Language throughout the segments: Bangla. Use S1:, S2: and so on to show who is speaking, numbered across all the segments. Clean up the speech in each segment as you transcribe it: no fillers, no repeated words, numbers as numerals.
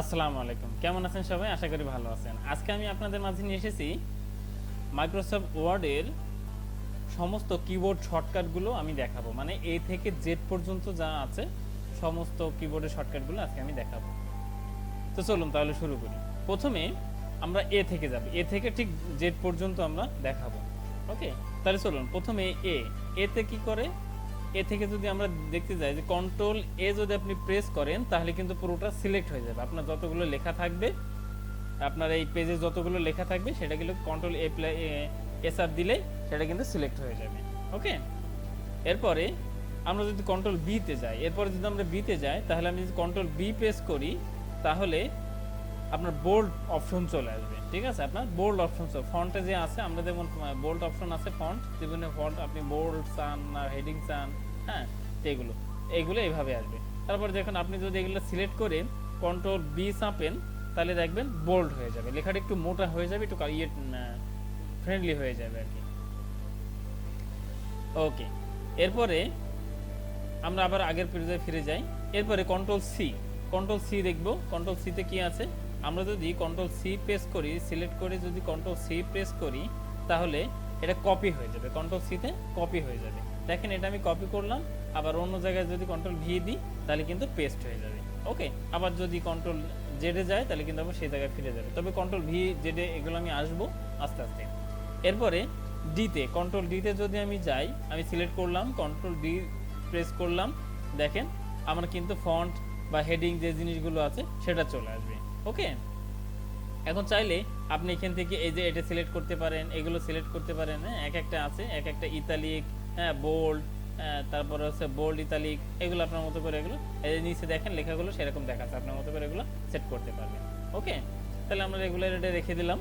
S1: আসসালামু আলাইকুম, কেমন আছেন সবাই? আশা করি ভালো আছেন। আজকে আমি আপনাদের মাঝে নিয়ে এসেছি মাইক্রোসফট ওয়ার্ডের সমস্ত কিবোর্ড শর্টকাটগুলো আমি দেখাবো। মানে এ থেকে জেড পর্যন্ত যা আছে সমস্ত কিবোর্ডের শর্টকাটগুলো আজকে আমি দেখাবো। তো চলুন তাহলে শুরু করি। প্রথমে আমরা এ থেকে যাব, এ থেকে ঠিক জেড পর্যন্ত আমরা দেখাবো। ওকে, তাহলে চলুন প্রথমে এতে কি করে। এ থেকে যদি আমরা দেখতে যাই যে কন্ট্রোল এ যদি আপনি প্রেস করেন তাহলে কিন্তু পুরোটা সিলেক্ট হয়ে যাবে। আপনার যতগুলো লেখা থাকবে, আপনার এই পেজে যতগুলো লেখা থাকবে সেটা কিন্তু কন্ট্রোল এসআর দিলে সেটা কিন্তু সিলেক্ট হয়ে যাবে। ওকে, এরপরে আমরা যদি কন্ট্রোল বিতে যাই, এরপরে যদি আমরা বিতে যাই তাহলে আমি যদি কন্ট্রোল বি প্রেস করি তাহলে আপনার বোল্ড অপশন চলে আসবে। ঠিক আছে, আপনার বোল্ড অপশন ফন্টে যে আছে, আমরা যেমন বোল্ড অপশন আছে ফন্ট, বিভিন্ন ফন্ট আপনি বোল্ড চান না হেডিং চান, হ্যাঁ, এইগুলো এইভাবে আসবে। তারপর দেখুন আপনি যদি এগুলো সিলেক্ট করে কন্ট্রোল বি চাপেন তাহলে দেখবেন বোল্ড হয়ে যাবে, লেখাটা একটু মোটা হয়ে যাবে, একটু ফ্রেন্ডলি হয়ে যাবে আর কি। ওকে, এরপরে আমরা আবার আগের পেজে ফিরে যাই। এরপরে কন্ট্রোল সি দেখবো। কন্ট্রোল সিতে কি আছে, আমরা যদি কন্ট্রোল সি প্রেস করি, সিলেক্ট করে যদি কন্ট্রোল সি প্রেস করি তাহলে এটা কপি হয়ে যাবে, কন্ট্রোল সিতে কপি হয়ে যাবে। দেখেন এটা আমি কপি করলাম, আবার অন্য জায়গায় যদি কন্ট্রোল ভি দিই তাহলে কিন্তু পেস্ট হয়ে যাবে। ওকে, আবার যদি কন্ট্রোল জেডে যায় তাহলে কিন্তু আবার সেই জায়গায় ফিরে যাবে। তবে কন্ট্রোল ভি জেডে এগুলো আমি আসবো আস্তে আস্তে। এরপরে ডিতে, কন্ট্রোল ডিতে যদি আমি যাই, আমি সিলেক্ট করলাম, কন্ট্রোল ডি প্রেস করলাম, দেখেন আমার কিন্তু ফন্ট বা হেডিং যে জিনিসগুলো আছে সেটা চলে আসবে। ওকে, এখন চাইলে আপনি এখান থেকে এই যে এটা সিলেক্ট করতে পারেন, এগুলো সিলেক্ট করতে পারেন। হ্যাঁ, এক একটা আছে, এক একটা ইতালিক, হ্যাঁ বোল্ড, তারপরে হচ্ছে বোল্ড ইতালিক, এগুলো আপনার মতো করে এগুলো এই যে নিচে দেখেন লেখাগুলো সেরকম দেখাচ্ছে, আপনার মতো করে এগুলো সেট করতে পারবেন। ওকে, তাহলে আমরা রেগুলার এটা রেখে দিলাম।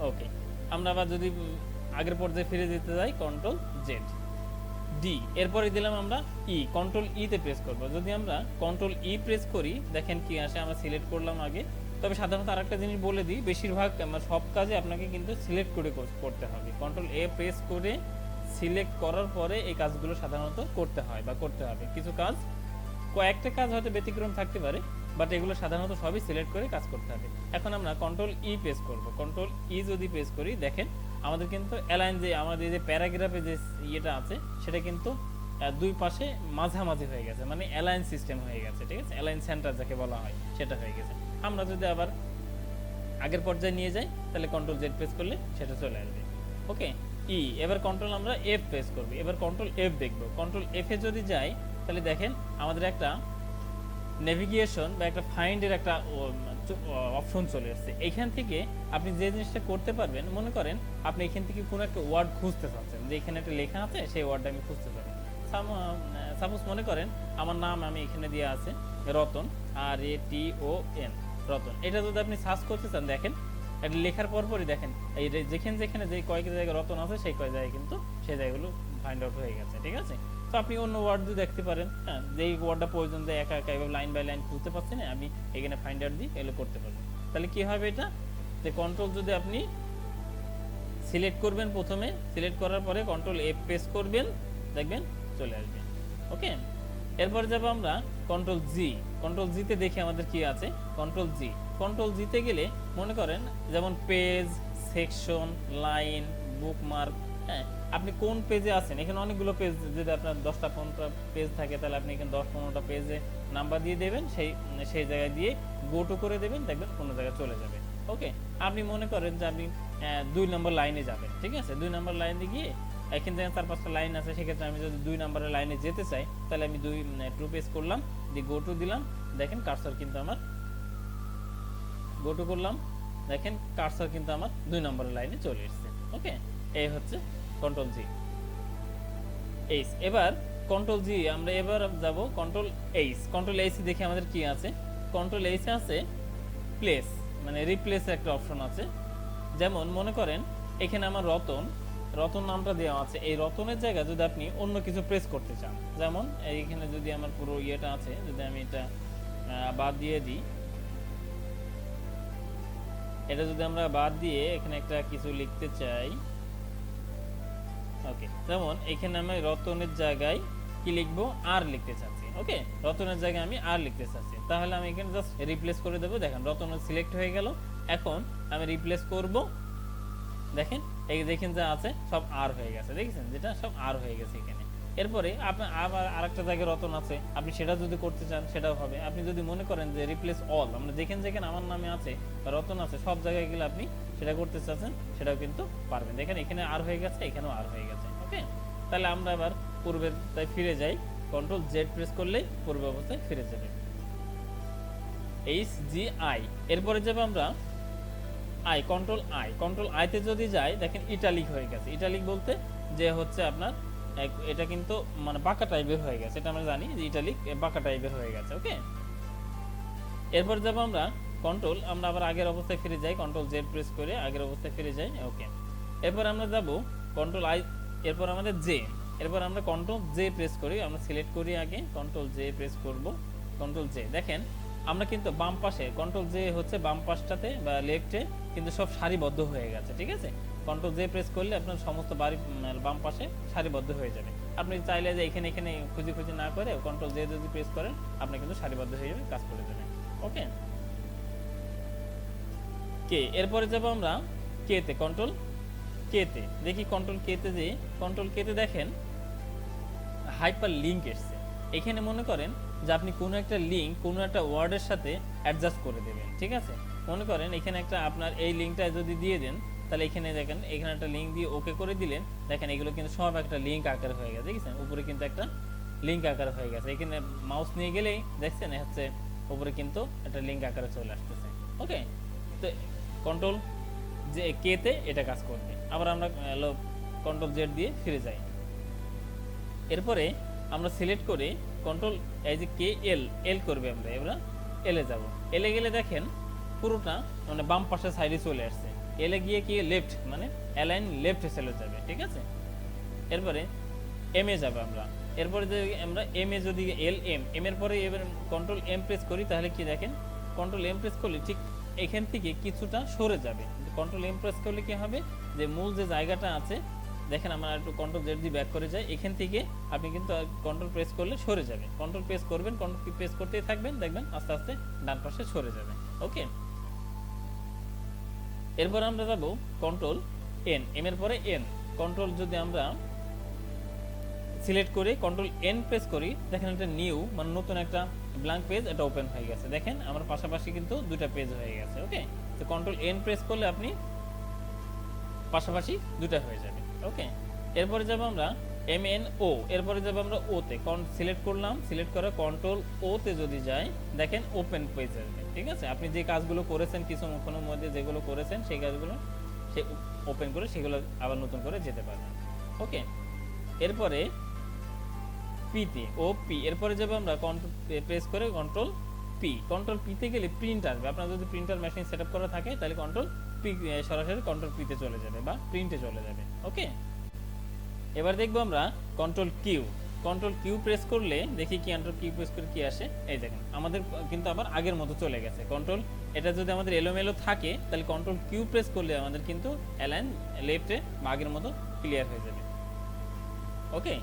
S1: ওকে, আমরা আবার যদি আগের পর্যায়ে ফিরে যেতে যাই কন্ট্রোল জেড ডি, এরপরে দিলাম আমরা কন্ট্রোল তে প্রেস করব। যদি আমরা কন্ট্রোল প্রেস করি দেখেন কি আসে, আমরা সিলেক্ট করলাম আগে। তবে সাধারণত আরেকটা জিনিস বলে দিই, বেশিরভাগ সব কাজে আপনাকে কিন্তু সিলেক্ট করে করতে হবে। কন্ট্রোল প্রেস করে সিলেক্ট করার পরে এই কাজগুলো সাধারণত করতে হয় বা করতে হবে। কিছু কাজ, কয়েকটা কাজ হয়তো ব্যতিক্রম থাকতে পারে, বাট এগুলো সাধারণত সবই সিলেক্ট করে কাজ করতে হবে। এখন আমরা কন্ট্রোল প্রেস করব। কন্ট্রোল যদি প্রেস করি দেখেন আমাদের কিন্তু অ্যালাইন, যে আমাদের যে প্যারাগ্রাফে যে ইয়েটা আছে সেটা কিন্তু দুই পাশে মাঝামাঝি হয়ে গেছে, মানে অ্যালাইন সিস্টেম হয়ে গেছে। ঠিক আছে, অ্যালাইন সেন্টার যাকে বলা হয় সেটা হয়ে গেছে। আমরা যদি আবার আগের পর্যায়ে নিয়ে যাই তাহলে কন্ট্রোল জেড প্রেস করলে সেটা চলে আসবে। ওকে, এবার কন্ট্রোল আমরা এফ প্রেস করব। এবার কন্ট্রোল এফ দেখব। কন্ট্রোল এফে যদি যাই তাহলে দেখেন আমাদের একটা নেভিগেশন বা একটা ফাইন্ডের একটা অপশন চলে আসছে। এইখান থেকে আপনি যে জিনিসটা করতে পারবেন, মনে করেন আপনি এখান থেকে কোনো একটা ওয়ার্ড খুঁজতে চাচ্ছেন, যে এখানে একটা লেখা আছে সেই ওয়ার্ডটা আমি খুঁজতে পারি। সাপোজ মনে করেন আমার নাম আমি এখানে দিয়ে আছে রতন, RATON, রতন। এটা যদি আপনি সার্চ করতে চান দেখেন এটা লেখার পরপরই দেখেন এই যেখানে যে কয়েক জায়গায় রতন আছে সেই কয়েক জায়গায় কিন্তু সেই জায়গাগুলো ফাইন্ড আউট হয়ে গেছে। ঠিক আছে, তো আপনি অন্য ওয়ার্ড দিয়ে দেখতে পারেন। হ্যাঁ, যেই ওয়ার্ডটা প্রয়োজন দেয় একা একা এভাবে লাইন বাই লাইন খুঁজতে পারছেন না, আমি এখানে ফাইন্ড আউট দিয়ে এগুলো করতে পারবেন। তাহলে কি হবে এটা, যে কন্ট্রোল যদি আপনি সিলেক্ট করবেন, প্রথমে সিলেক্ট করার পরে কন্ট্রোল এফ প্রেস করবেন, দেখবেন চলে আসবে। ওকে, এরপরে যাব আমরা কন্ট্রোল জি। কন্ট্রোল জিতে দেখি আমাদের কি আছে। কন্ট্রোল জিতে গেলে মনে করেন যেমন পেজ, সেকশন, লাইন, বুকমার্ক, হ্যাঁ, আপনি কোন পেজে আছেন, এখানে অনেকগুলো পেজ, যদি আপনার 10টা-15টা পেজ থাকে তাহলে আপনি এখানে 10-15টা পেজে নাম্বার দিয়ে দেবেন, সেই জায়গায় দিয়ে গো টু করে দেবেন, দেখবেন কোনো জায়গায় চলে যাবে। ওকে, আপনি মনে করেন যে আপনি 2 নম্বর লাইনে যাবেন। ঠিক আছে, 2 নম্বর লাইনে গিয়ে এখান থেকে 4-5টা লাইন আছে, সেক্ষেত্রে আমি যদি 2 নম্বরের লাইনে যেতে চাই তাহলে আমি 2 প্রেস করলাম, দিয়ে গো টু দিলাম, দেখেন কার্সর কিন্তু আমার গো টু করলাম, দেখেন কার্সর কিন্তু আমার 2 নম্বরের লাইনে চলে এসেছে। ওকে, এই হচ্ছে কন্ট্রোল জি এইচ। এবার কন্ট্রোল জি আমরা এবার যাব কন্ট্রোল এইচ। কন্ট্রোল এইচ দেখে আমাদের কি আছে, কন্ট্রোল এইচ আছে প্লেস, মানে রিপ্লেস একটা অপশন আছে। যেমন মনে করেন এখানে আমার রতন নামটা দেওয়া আছে, এই রতনের জায়গায় যদি আপনি অন্য কিছু প্রেস করতে চান, যেমন এইখানে যদি আমার পুরো ইয়েটা আছে, যদি আমি এটা বাদ দিয়ে দিই, এটা যদি আমরা বাদ দিয়ে এখানে একটা কিছু লিখতে চাই, ওকে, যেমন এখানে আমি রতনের জায়গায় কি লিখবো, আর লিখতে চাচ্ছি। ওকে, রতনের জায়গায় আমি আর লিখতে চাচ্ছি, তাহলে আমি এখানে জাস্ট রিপ্লেস করে দেবো। দেখেন রতন সিলেক্ট হয়ে গেল। এখন আমি রিপ্লেস করব, দেখেন এই দেখেন যা আছে সব আর হয়ে গেছে, দেখেছেন যেটা সব আর হয়ে গেছে এখানে। এরপরে আপনার আবার আরেকটা জায়গায় রতন আছে, আপনি সেটা যদি করতে চান সেটাও হবে। আপনি যদি মনে করেন যে রিপ্লেস অল, আমরা দেখেন যেখানে আমার নামে আছে বা রতন আছে সব জায়গায় গেলে আপনি সেটা করতে চাচ্ছেন সেটাও কিন্তু পারবেন। দেখেন এখানে আর হয়ে গেছে, এখানেও আর হয়ে গেছে। ওকে, তাহলে আমরা আবার পূর্বের ফিরে যাই, কন্ট্রোল জেড প্রেস করলেই পূর্ব অবস্থায় ফিরে যাবে। HGI, এরপরে যাবে আমরা আই, কন্ট্রোল আইতে যদি যাই দেখেন ইটালিক হয়ে গেছে। ইটালিক বলতে যে হচ্ছে আপনার এটা কিন্তু মানে বাঁকা টাইপের হয়ে গেছে, এটা আমরা জানি যে ইটালিক বাঁকা টাইপের হয়ে গেছে। ওকে, এরপর যাব আমরা আমরা আবার আগের অবস্থায় ফিরে যাই, কন্ট্রোল জেড প্রেস করে আগের অবস্থায় ফিরে যাই। ওকে, এরপর আমরা যাব কন্ট্রোল আই, এরপর আমাদের জে, এরপর আমরা কন্ট্রোল জে প্রেস করি, আমরা সিলেক্ট করি আগে, কন্ট্রোল জে প্রেস করব, কন্ট্রোল জে। দেখেন আমরা কিন্তু বাম পাশে কন্ট্রোল জে হচ্ছে বাম পাশটাতে বা লেফটে কিন্তু সব সারিবদ্ধ হয়ে গেছে, ঠিক আছে। কন্ট্রোল জে প্রেস করলে আপনার সমস্ত বাড়ি বাম পাশে সারিবদ্ধ হয়ে যাবে। আপনি চাইলে যে এখানে এখানে খুঁজে খুঁজে না করে কন্ট্রোল জে যদি প্রেস করেন আপনি কিন্তু সারিবদ্ধ হয়ে যাবে, কাজ করে দেবেন। ওকে, কে, এরপরে যাব আমরা কে তে, কন্ট্রোল কে তে দেখি, কন্ট্রোল কে তে যে কন্ট্রোল কে তে দেখেন হাইপার লিঙ্ক এসছে। এখানে মনে করেন যে আপনি কোনো একটা লিঙ্ক কোনো একটা ওয়ার্ডের সাথে অ্যাডজাস্ট করে দেবেন, ঠিক আছে। মনে করেন এখানে একটা আপনার এই লিঙ্কটা যদি দিয়ে দেন, তাহলে এখানে দেখেন এখানে একটা লিঙ্ক দিয়ে ওকে করে দিলেন, দেখেন এগুলো কিন্তু সব একটা লিঙ্ক আকার হয়ে গেছে, দেখেছেন উপরে কিন্তু একটা লিঙ্ক আকার হয়ে গেছে। এখানে মাউস নিয়ে গেলেই দেখছেন হচ্ছে উপরে কিন্তু একটা লিঙ্ক আকারে চলে আসতেছে। ওকে, তো কন্ট্রোল যে কে তে এটা কাজ করবে। আবার আমরা কন্ট্রোল জেড দিয়ে ফিরে যাই। এরপরে আমরা সিলেক্ট করে কন্ট্রোল এই যে কে এল করবে, আমরা এবার এলে যাব। এলে গেলে দেখেন পুরোটা মানে বাম পাশের সাইডে চলে আসছে। এলে গিয়ে কি লেফট মানে অ্যালাইন লেফটে চলে যাবে, ঠিক আছে। এরপরে এম এ যাবে আমরা, এরপরে যদি আমরা এম এ যদি এম এর পরে এবার কন্ট্রোল এম প্রেস করি, তাহলে কি দেখেন কন্ট্রোল এম প্রেস করলে ঠিক এখান থেকে কিছুটা সরে যাবে। কন্ট্রোল এম প্রেস করলে কি হবে যে মূল যে জায়গাটা আছে, দেখেন আমরা একটু কন্ট্রোল জেড দিয়ে ব্যাক করে যাই, এখান থেকে আপনি কিন্তু কন্ট্রোল প্রেস করলে সরে যাবে। কন্ট্রোল প্রেস করবেন, কন্ট্রোল কি প্রেস করতেই থাকবেন, দেখবেন আস্তে আস্তে ডান পাশে সরে যাবে। ওকে, এরপর আমরা যাব কন্ট্রোল এন, এম এর পরে এন, কন্ট্রোল যদি আমরা সিলেক্ট করে কন্ট্রোল এন প্রেস করি, দেখেন একটা নিউ মানে নতুন একটা ব্ল্যাঙ্ক পেজ এটা ওপেন হয়ে গেছে। দেখেন আমার পাশাপাশি কিন্তু দুটা পেজ হয়ে গেছে। ওকে, তো কন্ট্রোল এন প্রেস করলে আপনি পাশাপাশি দুটা হয়ে যাবে। ওকে, এরপরে যাব আমরা এম এন ও, এরপরে যাব আমরা ও তে, সিলেক্ট করলাম, সিলেক্ট করে কন্ট্রোল ও তে যদি যাই দেখেন ওপেন পেজ আসবে, ঠিক আছে। আপনি যে কাজগুলো করেছেন কিছুক্ষণের মধ্যে যেগুলো করেছেন সেই কাজগুলো সে ওপেন করে সেগুলো আবার নতুন করে যেতে পারবেন। ওকে, এরপরে পিতে ও পি, এরপরে যাবে আমরা কন্ট্রোল প্রেস করে কন্ট্রোল পিতে গেলে প্রিন্ট আসবে। আপনার যদি প্রিন্টার মেশিন সেটআপ করা থাকে তাহলে কন্ট্রোল পি সরাসরি কন্ট্রোল পিতে চলে যাবে বা প্রিন্টে চলে যাবে। ওকে, এবার দেখবো আমরা কন্ট্রোল কিউ প্রেস করলে দেখি কি কন্ট্রোল কিউ প্রেস করে কি আসে। এই দেখেন আমাদের কিন্তু আবার আগের মতো চলে গেছে কন্ট্রোল। এটা যদি আমাদের এলোমেলো থাকে তাহলে কন্ট্রোল কিউ প্রেস করলে আমাদের কিন্তু অ্যালাইন লেফটে বা আগের মতো ক্লিয়ার হয়ে যাবে। ওকে,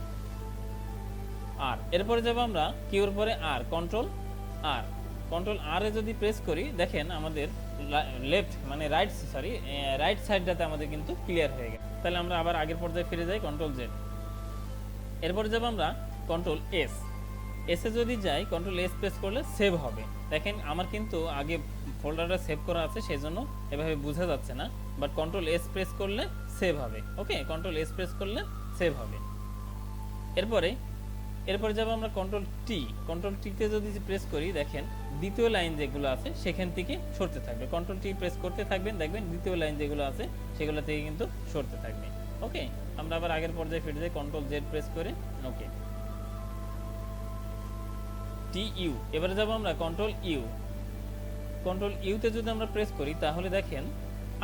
S1: আর এরপরে যাব আমরা কিউর পরে আর, কন্ট্রোল আর এ যদি প্রেস করি দেখেন আমাদের লেফট মানে রাইট সাইডটাতে আমাদের কিন্তু ক্লিয়ার হয়ে গেছে। তাহলে আমরা আবার আগের পর্যায়ে ফিরে যাই, কন্ট্রোল জেড। এরপরে যাব আমরা কন্ট্রোল এস এ যদি যাই, কন্ট্রোল এস প্রেস করলে সেভ হবে। দেখেন আমার কিন্তু আগে ফোল্ডারটা সেভ করা আছে সেই জন্য এভাবে বোঝা যাচ্ছে না, বাট কন্ট্রোল এস প্রেস করলে সেভ হবে। ওকে, কন্ট্রোল এস প্রেস করলে সেভ হবে। এরপরে যাব আমরা কন্ট্রোল টিতে যদি প্রেস করি দেখেন দ্বিতীয় লাইন যেগুলো আছে সেখান থেকে সরতে থাকবে। কন্ট্রোল টি প্রেস করতে থাকবেন, দেখবেন দ্বিতীয় লাইন যেগুলো আছে সেগুলো থেকে কিন্তু সরতে থাকবে। ওকে, আমরা আবার আগের পর্যায়ে ফিরে যাই, কন্ট্রোল জেড প্রেস করে। ওকে, টিইউ, এবারে যাব আমরা কন্ট্রোল ইউতে যদি আমরা প্রেস করি তাহলে দেখেন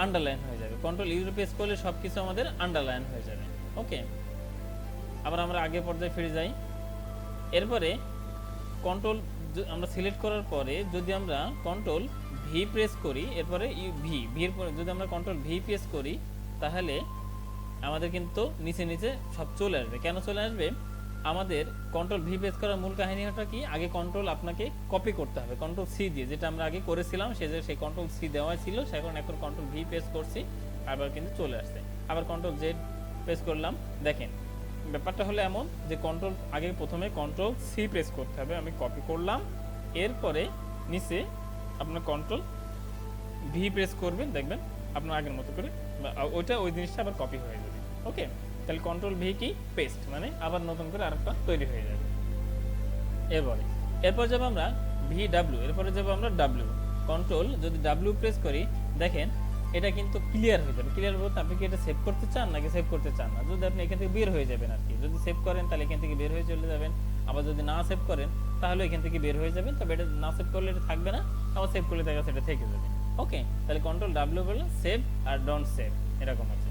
S1: আন্ডারলাইন হয়ে যাবে। কন্ট্রোল ইউ প্রেস করলে সবকিছু আমাদের আন্ডারলাইন হয়ে যাবে। ওকে, আবার আমরা আগের পর্যায়ে ফিরে যাই। এরপরে কন্ট্রোল আমরা সিলেক্ট করার পরে যদি আমরা কন্ট্রোল ভি প্রেস করি, এরপরে ভির পরে যদি আমরা কন্ট্রোল ভি প্রেস করি তাহলে আমাদের কিন্তু নিচে নিচে সব চলে আসবে। কেন চলে আসবে? আমাদের কন্ট্রোল ভি প্রেস করার মূল কাহিনীটা কি, আগে কন্ট্রোল আপনাকে কপি করতে হবে কন্ট্রোল সি দিয়ে, যেটা আমরা আগে করেছিলাম সেই কন্ট্রোল সি দেওয়া ছিল, এখন কন্ট্রোল ভি প্রেস করছি, আবার কিন্তু চলে আসছে। আবার কন্ট্রোল জেড প্রেস করলাম। দেখেন ব্যাপারটা হলো এমন যে আগে প্রথমে কন্ট্রোল সি প্রেস করতে হবে, আমি কপি করলাম, এরপরে নিচে আপনার কন্ট্রোল ভি প্রেস করবেন, দেখবেন আপনার আগের মতো করে ওই জিনিসটা আবার কপি হয়ে যাবে। ওকে, তাহলে কন্ট্রোল ভি কি পেস্ট, মানে আবার নতুন করে আরেকটা তৈরি হয়ে যাবে। এরপর যাব আমরা ভি ডাব্লিউ, এরপরে যাব আমরা ডাব্লিউ। কন্ট্রোল যদি ডাব্লিউ প্রেস করি, দেখেন এটা কিন্তু ক্লিয়ার হয়ে যাবে। ক্লিয়ার বলতে আপনি কি এটা সেভ করতে চান নাকি সেভ করতে চান না। যদি আপনি এখান থেকে বের হয়ে যাবেন আর কি, যদি সেভ করেন তাহলে এখান থেকে বের হয়ে চলে যাবেন, আবার যদি না সেভ করেন তাহলে এখান থেকে বের হয়ে যাবেন। তবে এটা না সেভ করলে এটা থাকবে না, আবার সেভ করলে দেখা যাচ্ছে এটা থেকে যাবে। ওকে, তাহলে কন্ট্রোল ডাব্লিউ বললে সেভ আর ডোন্ট সেভ এরকম আছে।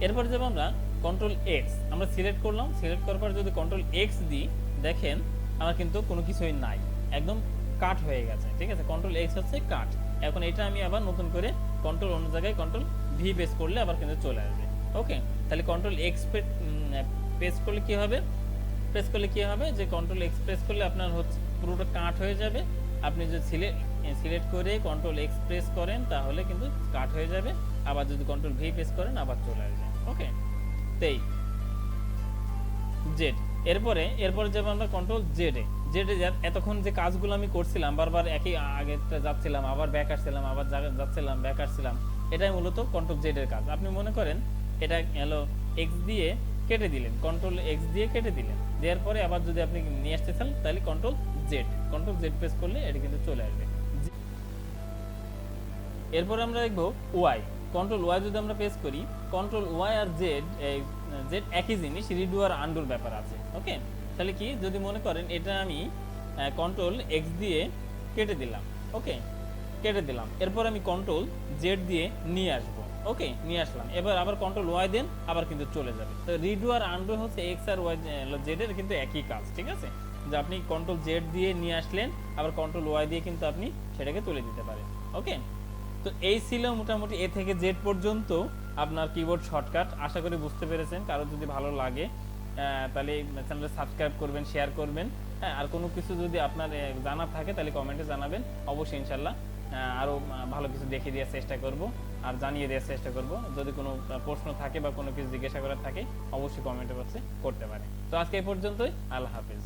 S1: এরপর যাব আমরা কন্ট্রোল এক্স, আমরা সিলেক্ট করলাম, সিলেক্ট করার পর যদি কন্ট্রোল এক্স দিই, দেখেন আমার কিন্তু কোনো কিছুই নাই, একদম কাট হয়ে গেছে। ঠিক আছে, কন্ট্রোল এক্স হচ্ছে কাট। এখন এটা আমি আবার নতুন করে কন্ট্রোল অন্য জায়গায় কন্ট্রোল ভি প্রেস করলে আবার কিন্তু চলে আসবে। ওকে, তাহলে কন্ট্রোল এক্স প্রেস করলে কি হবে, যে কন্ট্রোল এক্স প্রেস করলে আপনার হচ্ছে পুরোটা কাট হয়ে যাবে। আপনি যদি সিলেক্ট করে কন্ট্রোল এক্স প্রেস করেন তাহলে কিন্তু কাট হয়ে যাবে, আবার যদি কন্ট্রোল ভি প্রেস করেন আবার চলে আসবে। ওকে, তেই জেড। এরপরে যাব আমরা কন্ট্রোল জেডে। এতক্ষণ যে কাজগুলো আমি করছিলাম, বারবার একই আগেটা যাচ্ছিলাম, আবার ব্যাক আসছিলাম, আবার যাচ্ছিলাম, ব্যাক আসছিলাম, এটাই মূলত কন্ট্রোল জেডের কাজ। আপনি মনে করেন এটা হলো এক্স দিয়ে কেটে দিলেন, কন্ট্রোল এক্স দিয়ে কেটে দিলেন, দেওয়ার পরে আবার যদি আপনি নিয়ে আসতে চান তাহলে কন্ট্রোল জেড প্রেস করলে এটা কিন্তু চলে আসবে। এরপর আমরা দেখব ওয়াই। কন্ট্রোল ওয়াই যদি আমরা প্রেস করি, কন্ট্রোল ওয়াই আর জেড একই জিনিস, রিডু আর আন্ডুর ব্যাপার আছে। ওকে, তাহলে কি যদি মনে করেন এটা আমি কন্ট্রোল এক্স দিয়ে কেটে দিলাম, ওকে কেটে দিলাম, এরপর আমি কন্ট্রোল জেড দিয়ে নিয়ে আসবো, ওকে নিয়ে আসলাম, এবার আবার কন্ট্রোল ওয়াই দেন আবার কিন্তু চলে যাবে। তো রিডু আর আন্ডু হচ্ছে এক্স আর ওয়াই জেড এর কিন্তু একই কাজ। ঠিক আছে, যে আপনি কন্ট্রোল জেড দিয়ে নিয়ে আসলেন, আবার কন্ট্রোল ওয়াই দিয়ে কিন্তু আপনি সেটাকে তুলে দিতে পারেন। ওকে, তো এই ছিল মোটামুটি এ থেকে জেড পর্যন্ত আপনার কিবোর্ড শর্টকাট। আশা করি বুঝতে পেরেছেন। কারো যদি ভালো লাগে তাহলে চ্যানেলটা সাবস্ক্রাইব করবেন, শেয়ার করবেন। হ্যাঁ, আর কোনো কিছু যদি আপনার জানার থাকে তাহলে কমেন্টে জানাবেন, অবশ্যই ইনশাল্লাহ আরও ভালো কিছু দেখিয়ে দেওয়ার চেষ্টা করব আর জানিয়ে দেওয়ার চেষ্টা করব। যদি কোনো প্রশ্ন থাকে বা কোনো কিছু জিজ্ঞাসা করার থাকে অবশ্যই কমেন্টের বক্সে করতে পারে। তো আজকে এই পর্যন্তই, আল্লাহ হাফিজ।